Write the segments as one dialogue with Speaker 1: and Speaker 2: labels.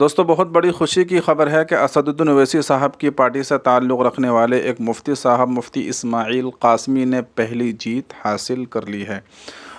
Speaker 1: दोस्तों, बहुत बड़ी खुशी की खबर है कि असदुद्दीन ओवैसी साहब की पार्टी से ताल्लुक़ रखने वाले एक मुफ्ती साहब मुफ्ती इस्माइल कासमी ने पहली जीत हासिल कर ली है।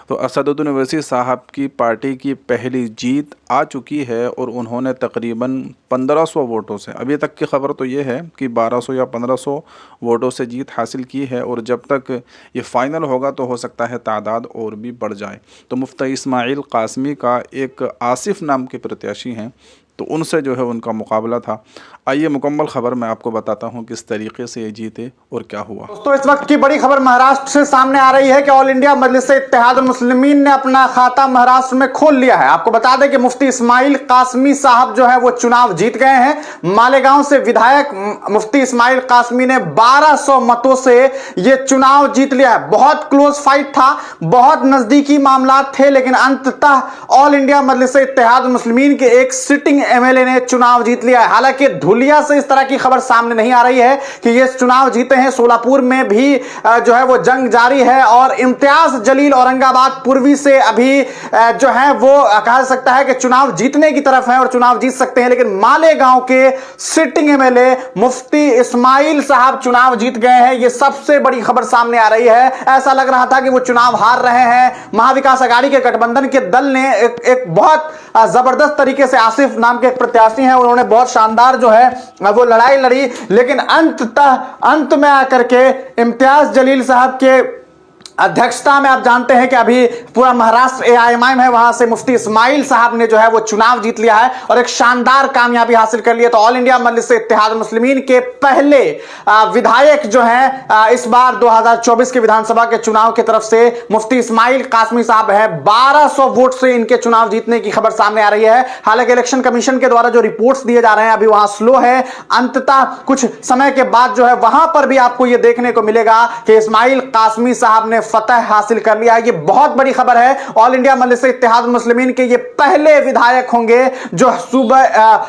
Speaker 1: तो असदुद्दीन ओवैसी साहब की पार्टी की पहली जीत आ चुकी है और उन्होंने तकरीबन 1500 वोटों से, अभी तक की खबर तो ये है कि 1200 या 1500 वोटों से जीत हासिल की है और जब तक ये फ़ाइनल होगा तो हो सकता है तादाद और भी बढ़ जाए। तो मुफ्ती इस्माइल कासमी का एक आसिफ नाम के प्रत्याशी हैं, तो उनसे जो है उनका मुकाबला था। आइए मुकम्मल खबर मैं आपको बताता हूं किस तरीके से ये जीते और क्या हुआ।
Speaker 2: दोस्तों, इस वक्त की बड़ी खबर महाराष्ट्र से सामने आ रही है कि ऑल इंडिया मजलिस-ए-इत्तेहादुल मुस्लिमीन ने अपना खाता महाराष्ट्र में खोल लिया है। आपको बता दें कि मुफ्ती इस्माइल कासमी साहब जो है वो चुनाव जीत गए हैं। मालेगांव से विधायक मुफ्ती इस्माइल कासमी ने 1200 मतों से ये चुनाव जीत लिया है। बहुत क्लोज फाइट था, बहुत नजदीकी मामला थे, लेकिन अंततः ऑल इंडिया मजलिस-ए-इत्तेहादुल मुस्लिमीन के एक सिटिंग एमएलए ने चुनाव जीत लिया है। हालांकि धुलिया से इस तरह की खबर सामने नहीं आ रही है कि ये चुनाव जीते हैं। सोलापुर में भी जो है वो जंग जारी है और इम्तियाज जलील औरंगाबाद पूर्वी से अभी जो है वो कहा जा सकता है कि चुनाव जीतने की तरफ है और चुनाव जीत सकते हैं। लेकिन मालेगांव के सिटिंग एमएलए मुफ्ती इस्माइल साहब चुनाव जीत गए हैं। ये सबसे बड़ी खबर सामने आ रही है। ऐसा लग रहा था कि वो चुनाव हार रहे हैं। महाविकास अघाड़ी के गठबंधन के दल ने एक बहुत जबरदस्त तरीके से आसिफ नाम के एक प्रत्याशी हैं, उन्होंने बहुत शानदार जो है वो लड़ाई लड़ी, लेकिन अंत में आकर के इम्तियाज जलील साहब के अध्यक्षता में आप जानते हैं कि अभी पूरा महाराष्ट्र एआईएमआईएम है, वहां से मुफ्ती इस्माइल साहब ने जो है वो चुनाव जीत लिया है और एक शानदार कामयाबी हासिल कर ली है। तो ऑल इंडिया मजलिस-ए-इत्तेहादुल मुस्लिमीन के पहले विधायक जो हैं इस बार 2024 के विधानसभा के चुनाव की तरफ से मुफ्ती इस्माइल कासमी साहब है। 1200 वोट से इनके चुनाव जीतने की खबर सामने आ रही है। हालांकि इलेक्शन कमीशन के द्वारा जो रिपोर्ट्स दिए जा रहे हैं अभी वहां स्लो है। अंततः कुछ समय के बाद जो है वहां पर भी आपको यह देखने को मिलेगा कि इस्माइल कासमी साहब ने फतह हासिल कर लिया है। ये बहुत बड़ी खबर है। ऑल इंडिया मजलिस-ए-इत्तेहादुल मुस्लिमीन के ये पहले विधायक होंगे जो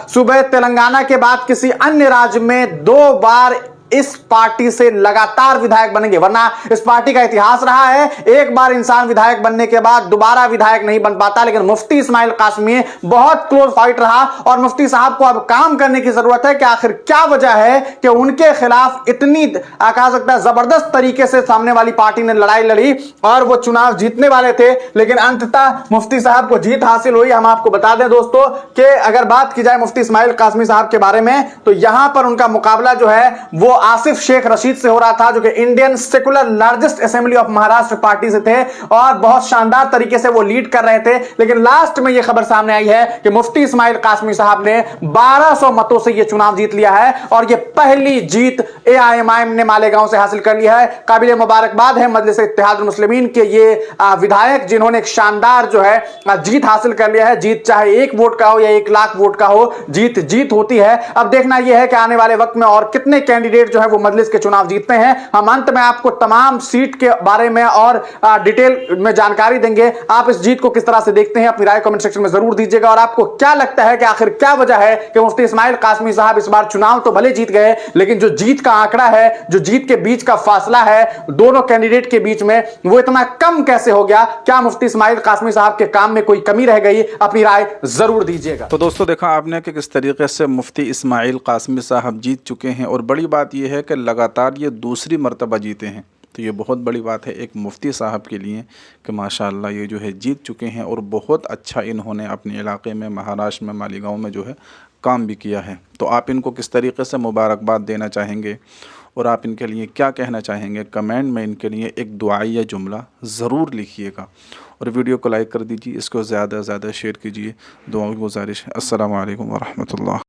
Speaker 2: सूबे तेलंगाना के बाद किसी अन्य राज्य में 2 बार इस पार्टी से लगातार विधायक बनेंगे। वरना इस पार्टी का इतिहास रहा है, एक बार इंसान विधायक बनने के बाद दोबारा विधायक नहीं बन पाता। लेकिन मुफ्ती इस्माइल कासमी बहुत क्लोज फाइट रहा और मुफ्ती साहब को अब काम करने की जरूरत है कि आखिर क्या वजह है कि उनके खिलाफ इतनी कहा सकता है जबरदस्त तरीके से सामने वाली पार्टी ने लड़ाई लड़ी और वो चुनाव जीतने वाले थे, लेकिन अंततः मुफ्ती साहब को जीत हासिल हुई। हम आपको बता दें दोस्तों कि अगर बात की जाए मुफ्ती इस्माइल कासमी साहब के बारे में तो यहां पर उनका मुकाबला जो है वो आसिफ शेख रशीद से हो रहा था, जो कि Indian secular largest assembly of Maharashtra party से थे और बहुत शानदार तरीके से वो लीड कर रहे थे। लेकिन लास्ट में यह खबर सामने आई है कि मुफ्ती इस्माइल कासमी साहब ने 1200 मतों से यह चुनाव जीत लिया है और यह पहली जीत एआईएमआईएम ने मालेगांव से हासिल कर लिया है। काबिल मुबारकबाद है मजलिस-ए-इत्तेहादुल मुस्लिमीन के ये विधायक जिन्होंने एक शानदार जो है जीत हासिल कर लिया है। जीत चाहे 1 वोट का हो या 1 लाख वोट का हो, जीत जीत होती है। अब देखना यह है कि आने वाले वक्त में और कितने कैंडिडेट जो है वो मजलिस के चुनाव जीतते हैं। हम अंत में आपको तमाम सीट के बारे में और डिटेल में जानकारी देंगे। आप इस जीत को किस तरह से देखते हैं अपनी राय कमेंट सेक्शन में जरूर दीजिएगा और आपको क्या लगता है कि आखिर क्या वजह है कि मुफ्ती इस्माइल कासमी साहब इस बार चुनाव तो भले जीत गए, लेकिन जो जीत का आंकड़ा है, जो जीत के बीच का फासला है दोनों कैंडिडेट के बीच में, वो इतना कम कैसे हो गया? क्या मुफ्ती इस्माइल कासमी साहब के काम में कोई कमी रह गई? अपनी राय जरूर दीजिएगा।
Speaker 1: तो दोस्तों, देखा आपने कि किस तरीके से मुफ्ती इस्माइल कासमी साहब जीत चुके हैं और बड़ी बात यह है कि लगातार ये दूसरी मर्तबा जीते हैं। तो ये बहुत बड़ी बात है एक मुफ्ती साहब के लिए कि माशाअल्लाह ये जो है जीत चुके हैं और बहुत अच्छा इन्होंने अपने इलाके में महाराष्ट्र में मालेगांव में जो है काम भी किया है। तो आप इनको किस तरीके से मुबारकबाद देना चाहेंगे और आप इनके लिए क्या कहना चाहेंगे? कमेंट में इनके लिए एक दुआया जुमला ज़रूर लिखिएगा और वीडियो को लाइक कर दीजिए, इसको ज़्यादा से ज़्यादा शेयर कीजिए। दुआओं की गुजारिश है। अस्सलामु अलैकुम व रहमतुल्लाह।